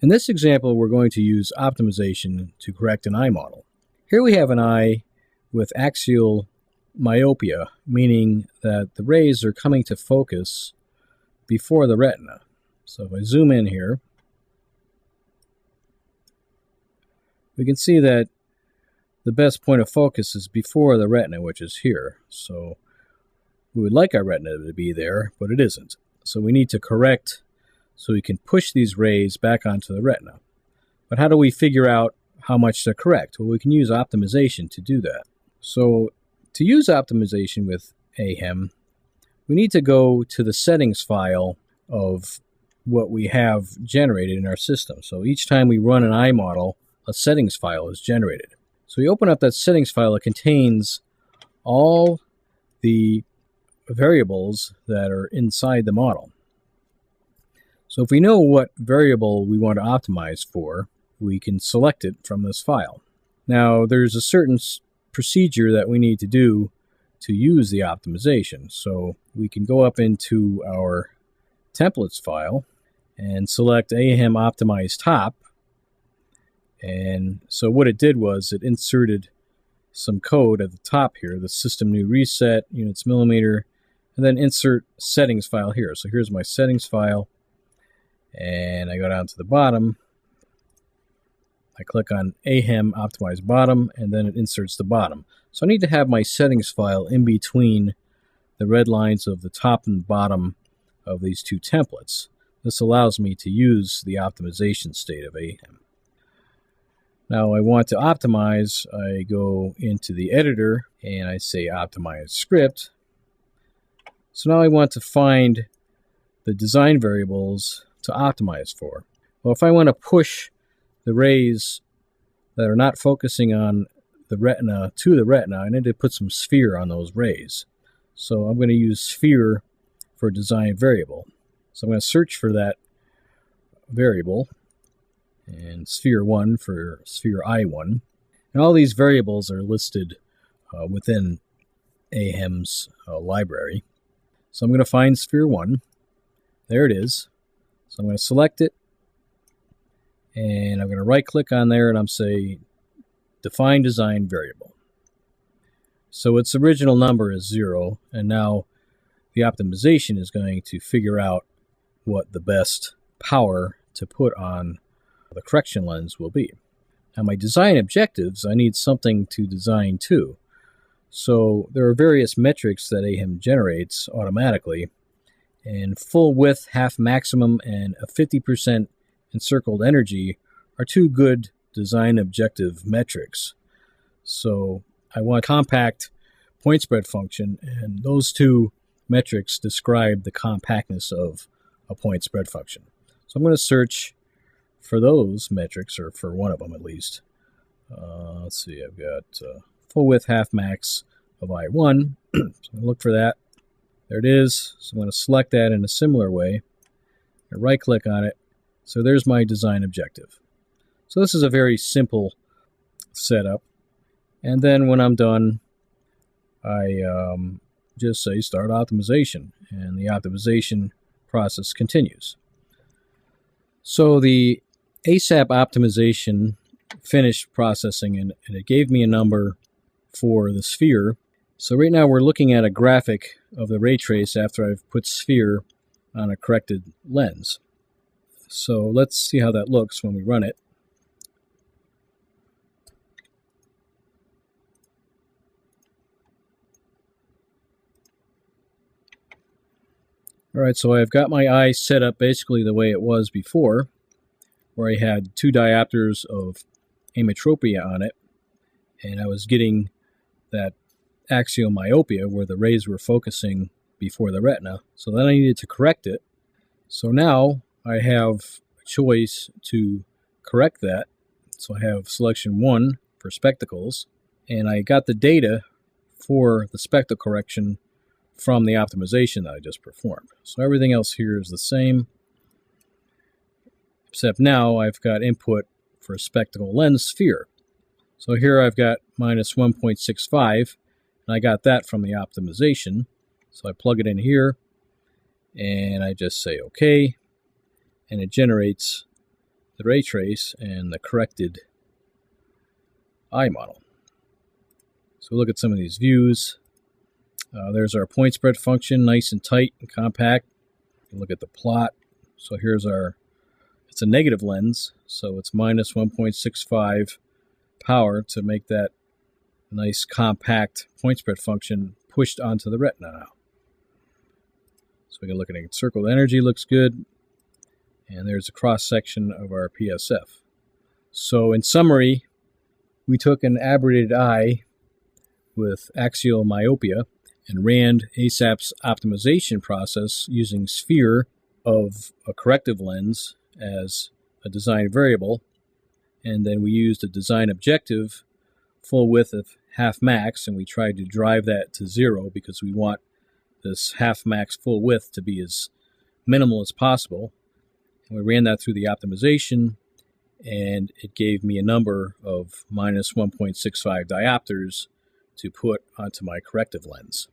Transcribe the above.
In this example, we're going to use optimization to correct an eye model. Here we have an eye with axial myopia, meaning that the rays are coming to focus before the retina. So if I zoom in here, we can see that the best point of focus is before the retina, which is here. So we would like our retina to be there, but it isn't. So we need to correct so we can push these rays back onto the retina. But how do we figure out how much to correct? Well, we can use optimization to do that. So to use optimization with AHEM, we need to go to the settings file of what we have generated in our system. So each time we run an eye model, a settings file is generated. So we open up that settings file. It contains all the variables that are inside the model. So if we know what variable we want to optimize for, we can select it from this file. Now there's a certain procedure that we need to do to use the optimization. So we can go up into our templates file and select AHEM Optimize Top. And so what it did was it inserted some code at the top here, the system new reset, units millimeter, and then insert settings file here. So here's my settings file, and I go down to the bottom. I click on AHEM Optimize Bottom, and then it inserts the bottom. So I need to have my settings file in between the red lines of the top and bottom of these two templates. This allows me to use the optimization state of AHEM. Now I want to optimize. I go into the editor and I say optimize script. So now I want to find the design variables to optimize for. Well, if I want to push the rays that are not focusing on the retina to the retina, I need to put some sphere on those rays. So I'm going to use sphere for design variable. So I'm going to search for that variable, and sphere 1 for sphere I1. And all these variables are listed within AHEM's library. So I'm going to find sphere 1. There it is. So I'm going to select it, and I'm going to right click on there, and I'm say define design variable. So its original number is 0, and now the optimization is going to figure out what the best power to put on the correction lens will be. Now my design objectives, I need something to design to. So there are various metrics that AHEM generates automatically, and full width, half maximum, and a 50% encircled energy are two good design objective metrics. So I want compact point spread function, and those two metrics describe the compactness of a point spread function. So I'm going to search for those metrics, or for one of them at least. Let's see, I've got full width half max of I1. So I'm going to look for that. There it is. So I'm going to select that in a similar way. Right click on it. So there's my design objective. So this is a very simple setup. And then when I'm done, I just say start optimization, and the optimization process continues. So the ASAP optimization finished processing, and it gave me a number for the sphere. So right now we're looking at a graphic of the ray trace after I've put sphere on a corrected lens. So let's see how that looks when we run it. Alright, so I've got my eye set up basically the way it was before, where I had two diopters of ametropia on it, and I was getting that axial myopia where the rays were focusing before the retina. So then I needed to correct it. So now I have a choice to correct that. So I have selection 1 for spectacles, and I got the data for the spectacle correction from the optimization that I just performed. So everything else here is the same, except now I've got input for a spectacle lens sphere. So here I've got minus 1.65, and I got that from the optimization. So I plug it in here, and I just say OK, and it generates the ray trace and the corrected eye model. So we'll look at some of these views. There's our point spread function, nice and tight and compact. You look at the plot. So here's it's a negative lens, so it's minus 1.65 power to make that nice compact point spread function pushed onto the retina now. So we can look at it. Circled energy looks good. And there's a cross section of our PSF. So in summary, we took an aberrated eye with axial myopia and ran ASAP's optimization process using sphere of a corrective lens as a design variable. And then we used a design objective full width of half max, and we tried to drive that to 0 because we want this half max full width to be as minimal as possible. And we ran that through the optimization, and it gave me a number of minus 1.65 diopters to put onto my corrective lens.